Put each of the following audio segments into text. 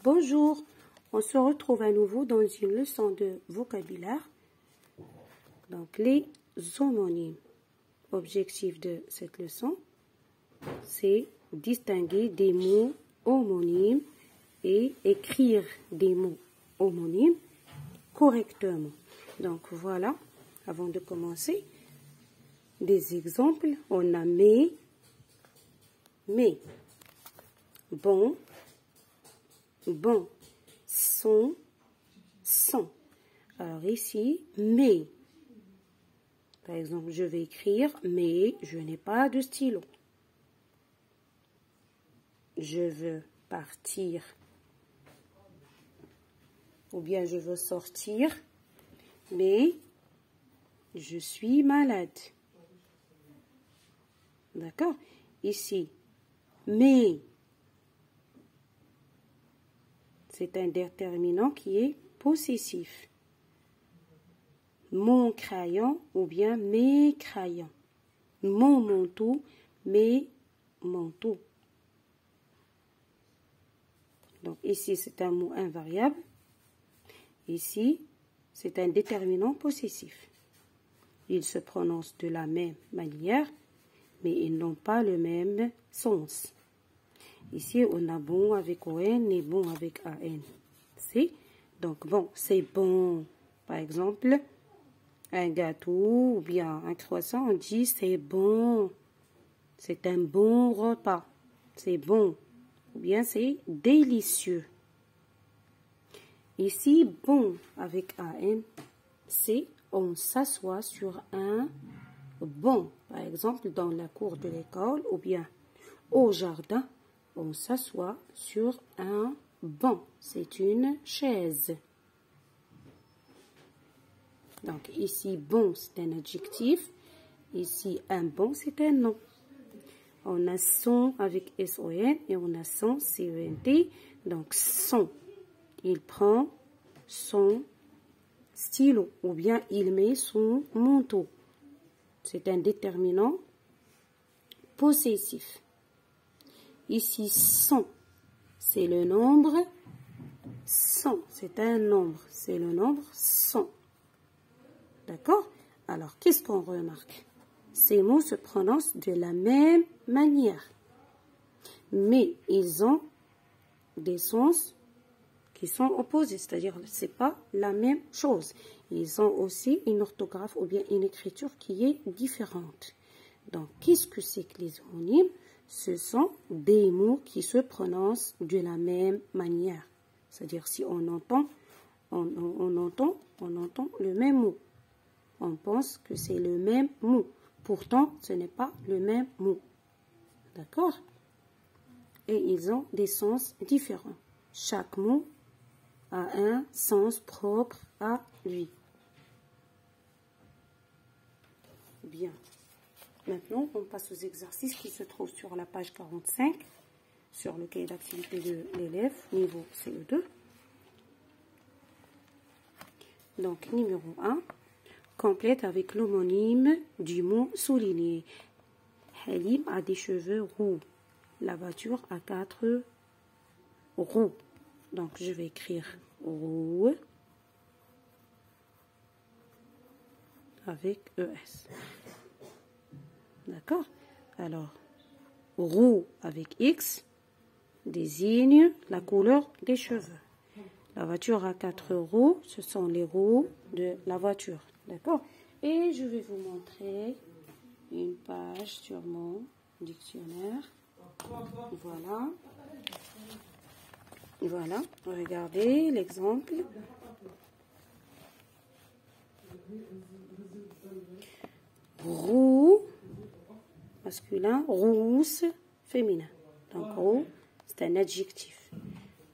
Bonjour, on se retrouve à nouveau dans une leçon de vocabulaire. Donc les homonymes. L'objectif de cette leçon, c'est distinguer des mots homonymes et écrire des mots homonymes correctement. Donc voilà, avant de commencer, des exemples. On a mais, bon, bon, son. Alors ici, mais. Par exemple, je vais écrire, mais je n'ai pas de stylo. Je veux partir. Ou bien je veux sortir, mais je suis malade. D'accord? Ici, mais. C'est un déterminant qui est possessif. Mon crayon ou bien mes crayons. Mon manteau, mes manteaux. Donc ici, c'est un mot invariable. Ici, c'est un déterminant possessif. Ils se prononcent de la même manière, mais ils n'ont pas le même sens. Ici, on a bon avec ON et bon avec AN. Donc, bon, c'est bon. Par exemple, un gâteau ou bien un croissant, on dit c'est bon. C'est un bon repas. C'est bon. Ou bien c'est délicieux. Ici, bon avec AN, c'est on s'assoit sur un banc. Par exemple, dans la cour de l'école ou bien au jardin, on s'assoit sur un banc. C'est une chaise. Donc ici, bon, c'est un adjectif. Ici, un bon, c'est un nom. On a son avec SON et on a son CENT. Donc son, il prend son stylo ou bien il met son manteau. C'est un déterminant possessif. Ici, 100, c'est le nombre 100. C'est un nombre, c'est le nombre 100. D'accord? Alors, qu'est-ce qu'on remarque? Ces mots se prononcent de la même manière. Mais ils ont des sens qui sont opposés. C'est-à-dire, ce n'est pas la même chose. Ils ont aussi une orthographe ou bien une écriture qui est différente. Donc, qu'est-ce que c'est que les homonymes? Ce sont des mots qui se prononcent de la même manière. C'est-à-dire, si on entend le même mot. On pense que c'est le même mot. Pourtant, ce n'est pas le même mot. D'accord? Et ils ont des sens différents. Chaque mot a un sens propre à lui. Bien. Maintenant, on passe aux exercices qui se trouvent sur la page 45, sur le cahier d'activité de l'élève, niveau CE2. Donc, numéro 1, complète avec l'homonyme du mot souligné. Halim a des cheveux roux. La voiture a 4 roues. Donc, je vais écrire roue avec ES. D'accord? Alors, roue avec X désigne la couleur des cheveux. La voiture a 4 roues, ce sont les roues de la voiture. D'accord? Et je vais vous montrer une page sur mon dictionnaire. Voilà. Voilà. Regardez l'exemple. Roux, masculin, rousse, féminin. Donc, roux, c'est un adjectif.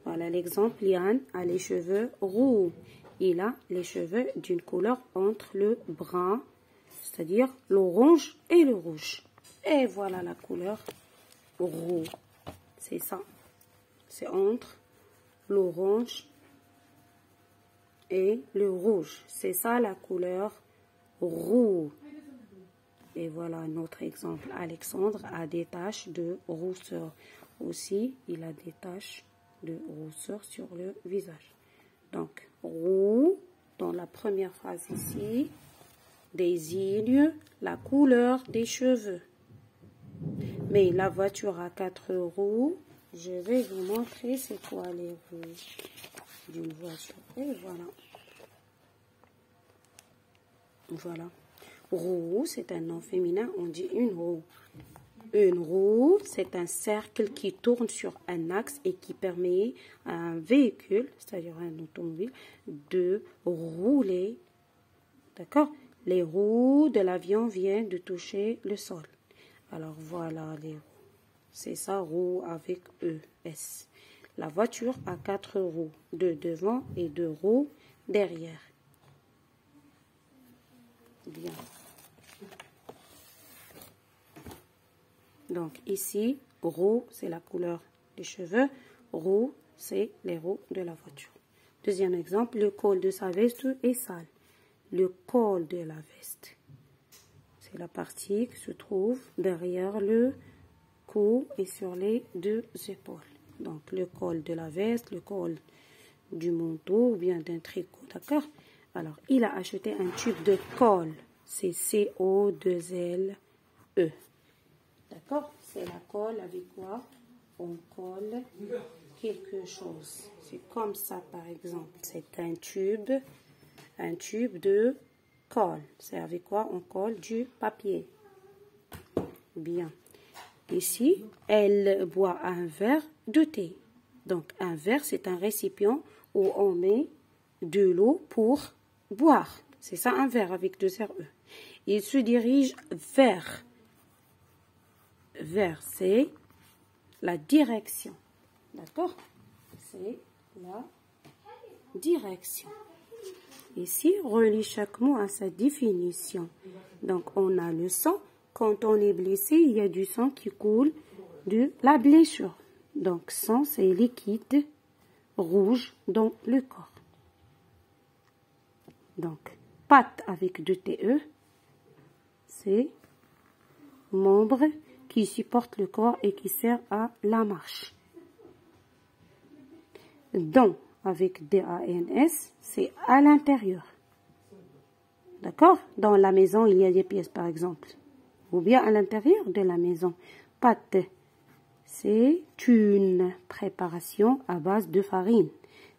Voilà l'exemple. Yann a les cheveux roux. Il a les cheveux d'une couleur entre le brun, c'est-à-dire l'orange et le rouge. Et voilà la couleur roux. C'est ça. C'est entre l'orange et le rouge. C'est ça la couleur roux. Et voilà un autre exemple. Alexandre a des taches de rousseur. Aussi, il a des taches de rousseur sur le visage. Donc, roux, dans la première phrase ici, désigne la couleur des cheveux. Mais la voiture a 4 roues. Je vais vous montrer c'est quoi les roues d'une voiture. Et voilà. Voilà. Roue, c'est un nom féminin, on dit une roue. Une roue, c'est un cercle qui tourne sur un axe et qui permet à un véhicule, c'est-à-dire un automobile, de rouler. D'accord? Les roues de l'avion viennent de toucher le sol. Alors voilà les roues. C'est ça, roue avec ES. La voiture a 4 roues, 2 devant et 2 roues derrière. Bien. Donc ici, roux, c'est la couleur des cheveux. Roux, c'est les roues de la voiture. Deuxième exemple, le col de sa veste est sale. Le col de la veste, c'est la partie qui se trouve derrière le cou et sur les 2 épaules. Donc le col de la veste, le col du manteau ou bien d'un tricot, d'accord? Alors, il a acheté un tube de colle. C'est C-O-2-L-E. D'accord? C'est la colle avec quoi on colle quelque chose. C'est comme ça, par exemple. C'est un tube de colle. C'est avec quoi on colle du papier. Bien. Ici, elle boit un verre de thé. Donc, un verre, c'est un récipient où on met de l'eau pour boire. C'est ça, un verre avec 2 R-E. Il se dirige vers. Vers, c'est la direction. D'accord? C'est la direction. Ici, relie chaque mot à sa définition. Donc, on a le sang. Quand on est blessé, il y a du sang qui coule de la blessure. Donc, sang, c'est liquide rouge dans le corps. Donc, patte avec 2 TE, c'est membre qui supporte le corps et qui sert à la marche. Dents avec D-A-N-S, c'est à l'intérieur. D'accord? Dans la maison, il y a des pièces, par exemple. Ou bien à l'intérieur de la maison. Pâte, c'est une préparation à base de farine.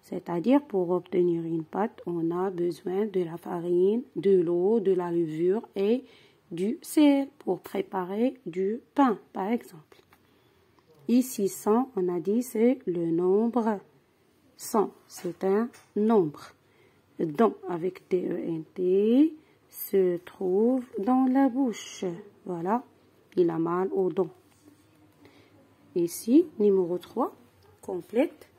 C'est-à-dire, pour obtenir une pâte, on a besoin de la farine, de l'eau, de la levure et du sel pour préparer du pain, par exemple. Ici, 100, on a dit, c'est le nombre 100. C'est un nombre. Dents avec D-E-N-T se trouve dans la bouche. Voilà, il a mal aux dents. Ici, numéro 3, complète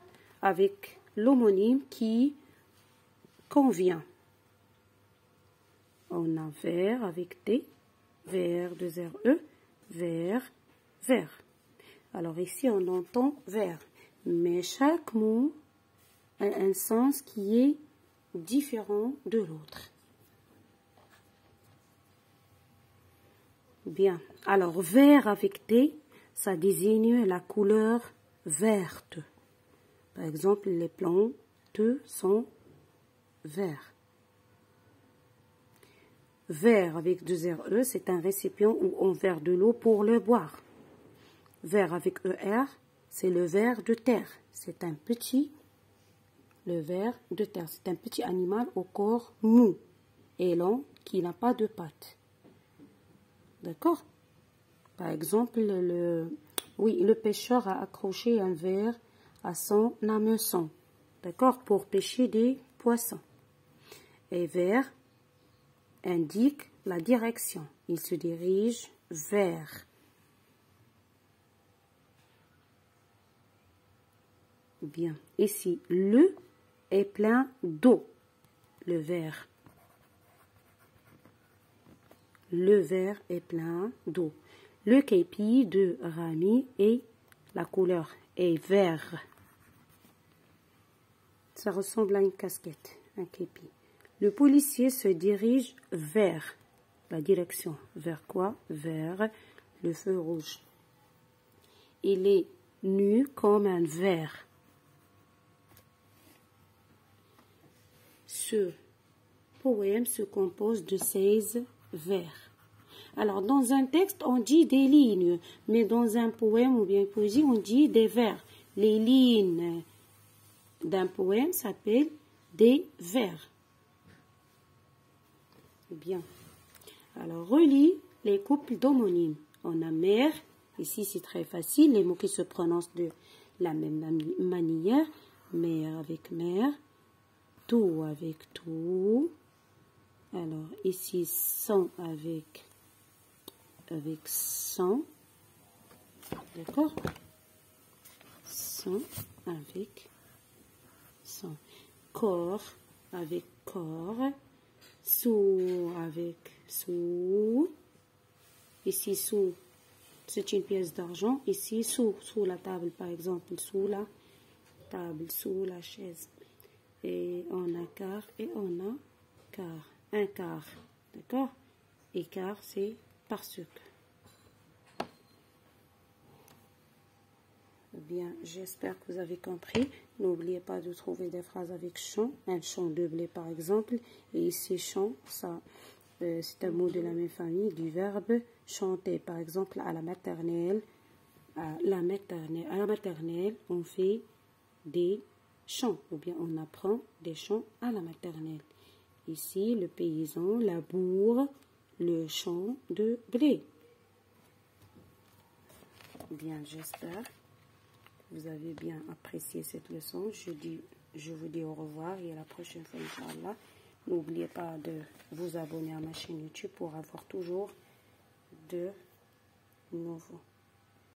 avec l'homonyme qui convient. On a vert avec T, vert, 2 R-E, vert, vert. Alors ici, on entend vert. Mais chaque mot a un sens qui est différent de l'autre. Bien. Alors, vert avec T, ça désigne la couleur verte. Par exemple, les plantes sont verts. Verre avec 2 R-E, c'est un récipient où on verse de l'eau pour le boire. Verre avec ER, c'est le ver de terre. C'est un petit, le ver de terre. C'est un petit animal au corps mou et lent qui n'a pas de pattes. D'accord? Par exemple, le pêcheur a accroché un ver à son hameçon. D'accord? Pour pêcher des poissons. Et vers indique la direction. Il se dirige vers. Bien. Ici, le est plein d'eau. Le verre. Le verre est plein d'eau. Le képi de Rami et la couleur est vert. Ça ressemble à une casquette, un képi. Le policier se dirige vers la direction. Vers quoi? Vers le feu rouge. Il est nu comme un verre. ce poème se compose de 16 vers. Alors, dans un texte, on dit des lignes, mais dans un poème ou bien une poésie, on dit des vers. Les lignes d'un poème s'appellent des vers. Bien. Alors, relis les couples d'homonymes. On a mère, ici c'est très facile, les mots qui se prononcent de la même manière. Mère avec mère, tout avec tout. Alors, ici, sang avec sang. D'accord? Sang avec sang. Corps avec corps. Sous avec sous. Ici, sous, c'est une pièce d'argent. Ici, sous la table, par exemple, sous la table, sous la chaise. Et on a quart et on a quart. Un quart, d'accord? Et quart, c'est parce que. Bien, j'espère que vous avez compris. N'oubliez pas de trouver des phrases avec chant. Un champ de blé, par exemple. Et ici, chant, ça, c'est un mot de la même famille, du verbe chanter. Par exemple, à la maternelle, on fait des chants. Ou bien, on apprend des chants à la maternelle. Ici, le paysan laboure le champ de blé. Bien, j'espère que vous avez bien apprécié cette leçon. Je vous dis au revoir et à la prochaine fois, Inch'Allah. N'oubliez pas de vous abonner à ma chaîne YouTube pour avoir toujours de nouveaux.